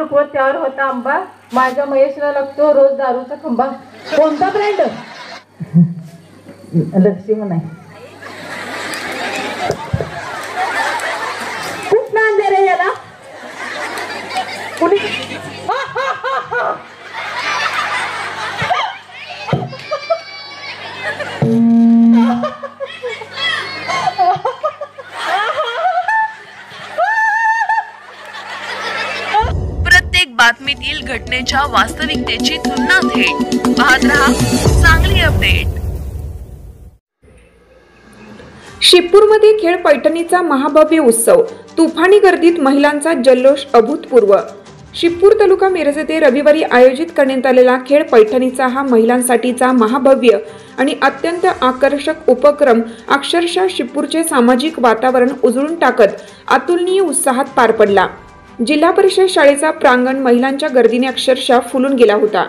नको त्यावर होता आंबा, माझ्या महेशला लागतो रोज दारूचा खंबा. कोणता ब्रँड? लक्ष्मण आहे. कुठं आणले रे याला? कुणी? प्रत्येक बातमीतील घटनेच्या वास्तविकतेची तुलना थेट पाहत रहा चांगली अपडेट. शिपूरमध्ये खेळ पैठणीचा महाभव्य उत्सव, तुफानी गर्दीत महिलांचा जल्लोष अभूतपूर्व. शिपूर तालुका मिरज येथे रविवारी आयोजित करण्यात आलेला खेळ पैठणीचा हा महिलांसाठीचा महाभव्य आणि अत्यंत आकर्षक उपक्रम अक्षरशः शिपूरचे सामाजिक वातावरण उजळून टाकत अतुलनीय उत्साहात पार पडला. जिल्हा परिषद शाळेचा प्रांगण महिलांच्या गर्दीने अक्षरशः फुलून गेला होता.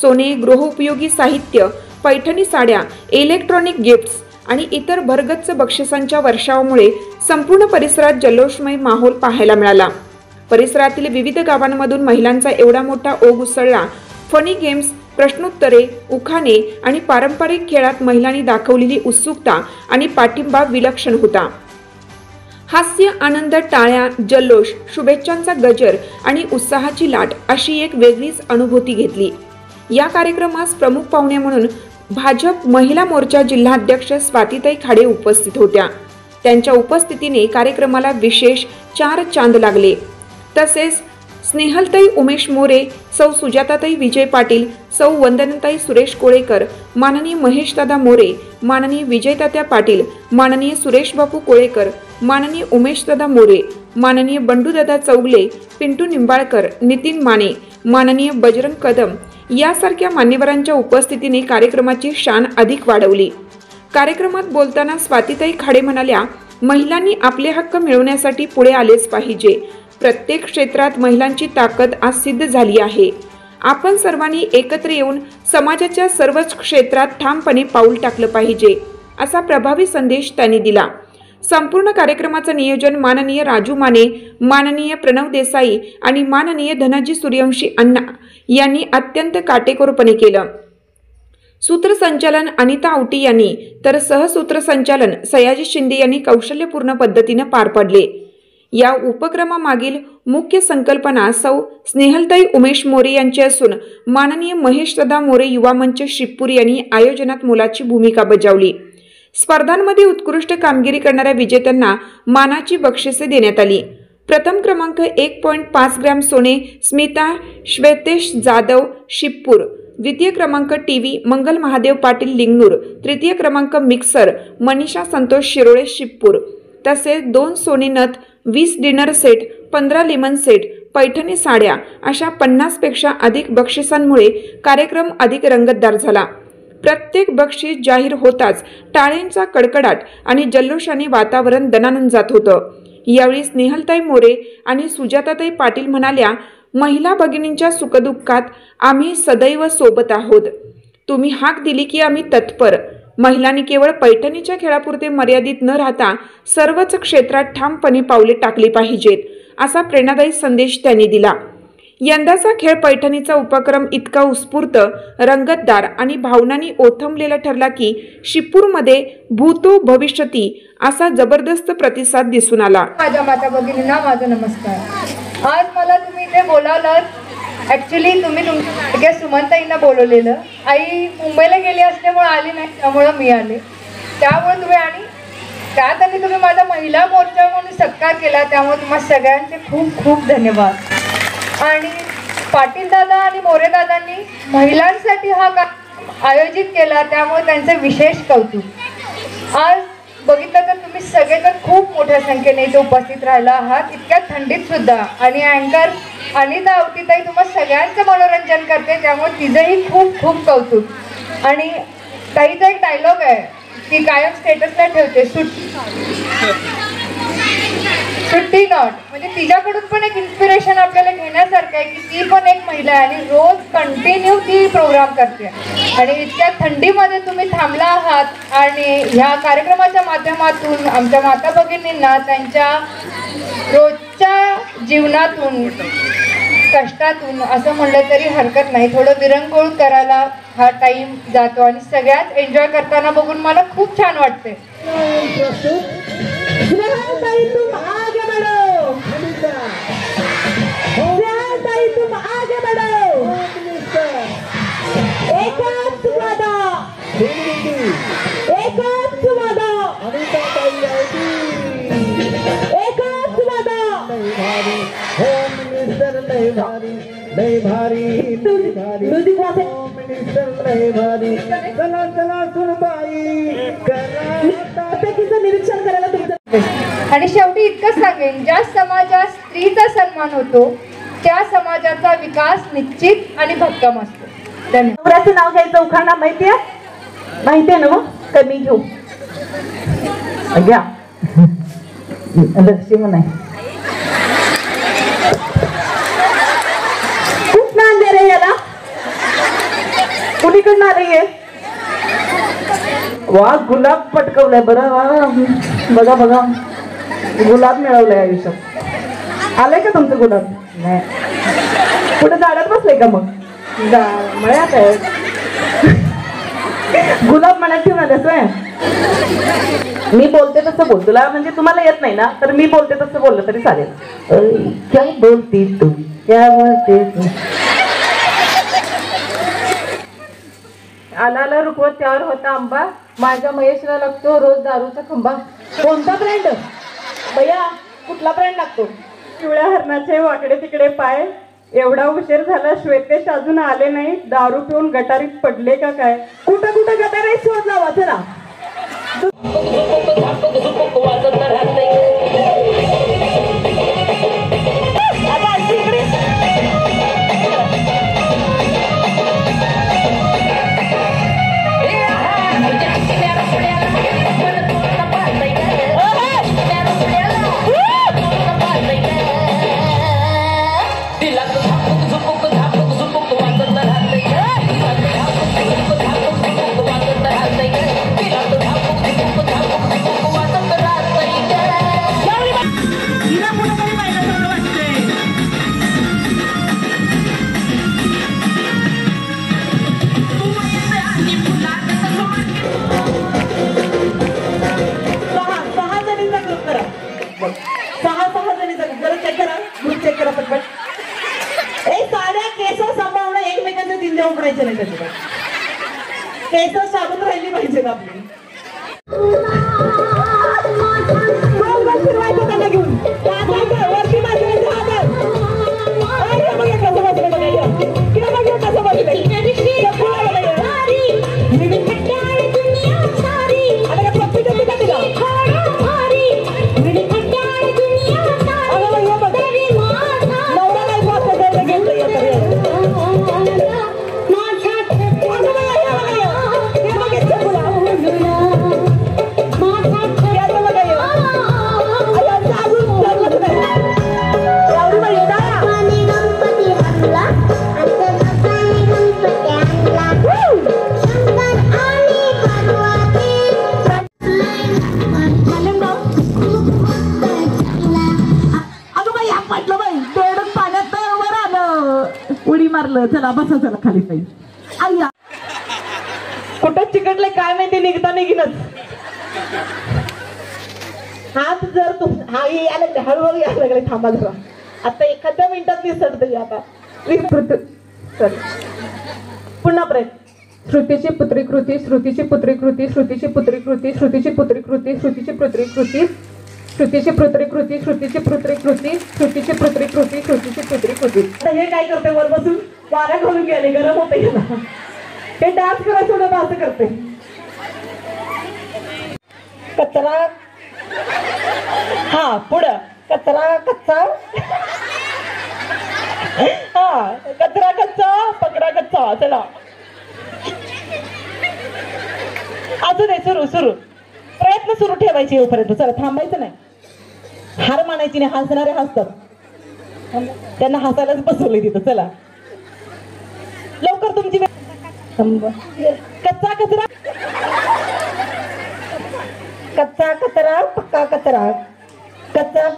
सोने, गृहोपयोगी साहित्य, पैठणी साड्या, इलेक्ट्रॉनिक गिफ्ट्स आणि इतर भरगच्च बक्षिसांच्या वर्षावामुळे संपूर्ण परिसरात जल्लोषमय माहोल पाहायला मिळाला. परिसरातील विविध गावांमधून महिलांचा एवढा मोठा ओघ उसळला. फनी गेम्स, प्रश्नोत्तरे, उखाणे आणि पारंपरिक खेळात महिलांनी दाखवलेली उत्सुकता आणि पाठिंबा विलक्षण होता. हास्य, आनंद, टाळ्या, जल्लोष, शुभेच्छांचा गजर आणि उत्साहाची लाट अशी एक वेगळीच अनुभूती घेतली. या कार्यक्रमास प्रमुख पाहुणे म्हणून भाजप महिला मोर्चा जिल्हाध्यक्ष स्वातीताई खाडे उपस्थित होत्या. त्यांच्या उपस्थितीने कार्यक्रमाला विशेष चार चांद लागले. तसेच स्नेहलताई उमेश मोरे, सौ सुजाताताई विजय पाटील, सौ वंदनताई सुरेश कोळेकर, माननीय महेशदादा मोरे, माननीय विजयतात्या पाटील, माननीय सुरेश बापू कोळेकर, माननीय उमेशदादा मोरे, माननीय बंडूदादा चौगले, पिंटू निंबाळकर, नितीन माने, माननीय बजरंग कदम यासारख्या मान्यवरांच्या उपस्थितीने कार्यक्रमाची शान अधिक वाढवली. कार्यक्रमात बोलताना स्वातीताई खाडे म्हणाल्या, महिलांनी आपले हक्क मिळवण्यासाठी पुढे आलेच पाहिजे. प्रत्येक क्षेत्रात महिलांची ताकद आज सिद्ध झाली आहे. आपण सर्वांनी एकत्र येऊन समाजाच्या सर्वच क्षेत्रात ठामपणे पाऊल टाकलं पाहिजे, असा प्रभावी संदेश त्यांनी दिला. संपूर्ण कार्यक्रमाचं नियोजन माननीय राजू माने, माननीय प्रणव देसाई आणि माननीय धनाजी सूर्यवंशी अण्णा यांनी अत्यंत काटेकोरपणे केलं. सूत्रसंचालन अनिता आवटी यांनी तर सहसूत्रसंचालन सयाजी शिंदे यांनी कौशल्यपूर्ण पद्धतीने पार पडले. या उपक्रमामागील मुख्य संकल्पना सौ स्नेहलताई उमेश मोरे यांची असून माननीय महेशदादा मोरे युवा मंच शिपूर यांनी आयोजनात मोलाची भूमिका बजावली. स्पर्धांमध्ये उत्कृष्ट कामगिरी करणाऱ्या विजेत्यांना मानाची बक्षिसे देण्यात आली. प्रथम क्रमांक 1.5 ग्रॅम सोने स्मिता श्वेतेश जाधव शिपूर, द्वितीय क्रमांक टीव्ही मंगल महादेव पाटील लिंगनूर, तृतीय क्रमांक मिक्सर मनीषा संतोष शिरोळे शिपूर. तसेच 2 सोने नथ, 20 dinner set, 15 lemon set, Paithani साड्या अशा 50 पेक्षा अधिक बक्षिसांमुळे कार्यक्रम अधिक रंगतदार झाला. प्रत्येक बक्षीस जाहीर होताच टाळ्यांचा कडकडाट आणि जल्लोषाने वातावरण दणाणून जात होतं. यावेळी स्नेहलताई मोरे आणि सुजाताताई पाटील म्हणाल्या, महिला भगिनींच्या सुखदुःखात आम्ही सदैव सोबत आहोत. तुम्ही हाक दिली की आम्ही तत्पर. महिलांनी केवळ पैठणीच्या खेळापुरते मर्यादित न राहता सर्वच क्षेत्रात ठामपणे पावले टाकली पाहिजेत, असा प्रेरणादायी संदेश त्यांनी दिला. यंदाचा खेळ पैठणीचा उपक्रम इतका उत्स्फूर्त, रंगतदार आणि भावनांनी ओथंबलेला ठरला की शिपूरमध्ये भूतो भविष्यती असा जबरदस्त प्रतिसाद दिसून आला. माझ्या माता भगिनींना माझा नमस्कार. आज मला तुम्ही इथे बोलावलं. ॲक्च्युली तुम्ही तुमच्या सुमनताईंना बोलवलेलं. आई मुंबईला गेली असल्यामुळे आली नाही, त्यामुळं मी आले. त्यामुळे तुम्ही आणि त्यात आणि तुम्ही माझा महिला मोर्चा म्हणून सत्कार केला, त्यामुळे तुम्हाला सगळ्यांचे खूप खूप धन्यवाद. आणि पाटील दादा आणि मोरे दादांनी महिलांसाठी हा कार्यक्रम आयोजित केला, त्यामुळे त्यांचे विशेष कौतुक. आज बघितलं तर तुम्ही सगळेजण खूप मोठ्या संख्येने इथे उपस्थित राहिला आहात, इतक्या थंडीत सुद्धा. आणि अँकर अनिता आवटीताई तुम्हाला सगळ्यांचं मनोरंजन करते, त्यामुळे तिचंही खूप खूप कौतुक. आणि ताईचा एक डायलॉग आहे की कायम स्टेटसला ठेवते, सुट्टी नॉट. म्हणजे तिच्याकडून पण एक इन्स्पिरेशन आपल्याला घेण्यासारखं आहे की ती पण एक महिला आहे आणि रोज कंटिन्यू ती प्रोग्राम करते. आणि इतक्या थंडीमध्ये तुम्ही थांबला आहात आणि ह्या कार्यक्रमाच्या माध्यमातून आमच्या माता भगिनींना त्यांच्या रोजच्या जीवनातून कष्टातून असं म्हणलं तरी हरकत नाही, थोडं विरंगुळ करायला हा टाइम जातो आणि सगळ्यात एन्जॉय करताना बघून मला खूप छान वाटते. निरीक्षण करायला तुमचं. आणि शेवटी इतकंच सांगेन, ज्या समाजात स्त्रीचा सन्मान होतो त्या समाजाचा विकास निश्चित आणि भक्कम असतो. धन्यवाद. नवऱ्याचं नाव घ्यायचं उखाणा माहितीये ना मग कमी घेऊ घ्या लक्ष्मी नाही खूप ना आणले रे याला कुणीकडनं आलंय वा गुलाब पटकवलाय बरं वा बघा बघा गुलाब मिळवलाय आयुष्यात आलंय का तुमचं गुलाब नाही कुठे झाडात बसलंय का मग मळ्यात आहे गुलाब मनात ठेवून आल्यास होय मी बोलते तसं बोल तुला म्हणजे तुम्हाला येत नाही ना तर मी बोलते तसं बोललं तरी चालेल क्या बोलती तू क्या बोलते तू आला आला रुकवत त्यावर होता आंबा, माझ्या महेशला लागतो रोज दारूचा खंबा. कोणता ब्रँड भैया कुठला ब्रँड लागतो पिवळ्या हरणाचे वाकडे तिकडे पाय एवढा उशीर झाला श्वेतेश अजून आले नाही दारू पिऊन गटारीत पडले का काय कुठं कुठं गटारी शोध लावा चला केस साबून राहिली पाहिजे आपली फिरवायचं त्यांना घेऊन वरती उडी मारलं चला बसा चला खाली पाहिजे आया कुठं चिकटले काय माहिती निघता निघिनच हात जर तुम हा यायला हळूहळू यायला लागले थांबा जरा आता एखाद्या मिनिटात दिसत आता पुन्हा प्रयत्न श्रुतीची पुत्रीकृती श्रुतीची पुत्रीकृती श्रुतीची पुत्रीकृती श्रुतीची पुत्रीकृती श्रुतीची पुत्रीकृती श्रुतीची पुत्रीकृती श्रुतीची पुत्रीकृती श्रुतीची पुत्रीकृती श्रुतीची पुत्रीकृती. आता हे काय करते वर बसून वाऱ्या घालून गेले गरम होते गेला हे डान्स करायचं सोडत असं करते कचरा हा पुढं कचरा कच्चा हा कचरा कच्चा पकडा कच्चा चला असू दे सुरू सुरू प्रयत्न सुरू ठेवायचे येऊपर्यंत चला थांबायचं नाही हार मानायची नाही हसणारे हसतात त्यांना हसायलाच बसवलंय तिथं चला लवकर तुमची कच्चा कचरा कच्चा कचरा पक्का कचरा कच्चा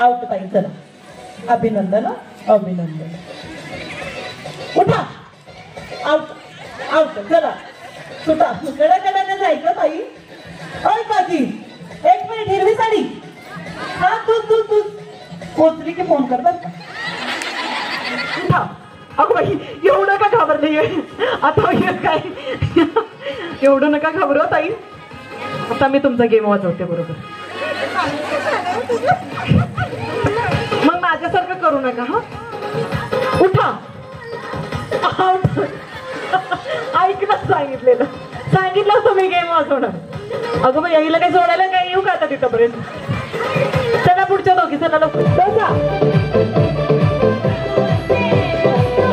आउट ताई, चला अभिनंदन अभिनंदन. उठा आउट आउट. चला सुटा कडकडने जायचं ताई. ओय काकी, 1 मिनिट. हिरवी साडी. हा तू तू तू पोचली की फोन कर बरं का. उठा. अगं बाई, एवढं का घाबरली आता? काय एवढं नका घाबरू ताई. आता मी तुमचा गेम वाजवते बरोबर. मग माझ्यासारखं करू नका. हा उठा. ऐकलं सांगितलं तुम्ही गेम वाजवणार. अगं मग यायला काही सोडायला काही येऊ का आता तिथपर्यंत? चला पुढच्या दोघी. चला डोसा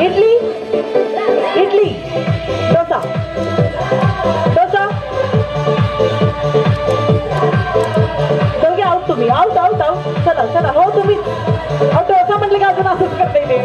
इडली इडली डोसा डोसा. दोघे आऊट तुम्ही. Out out out. चला चला. हो तुम्ही डोसा म्हटलं की अजून असंच करता येईल.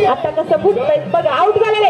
आता कसं फुटतंय बघा. आउट झालेले.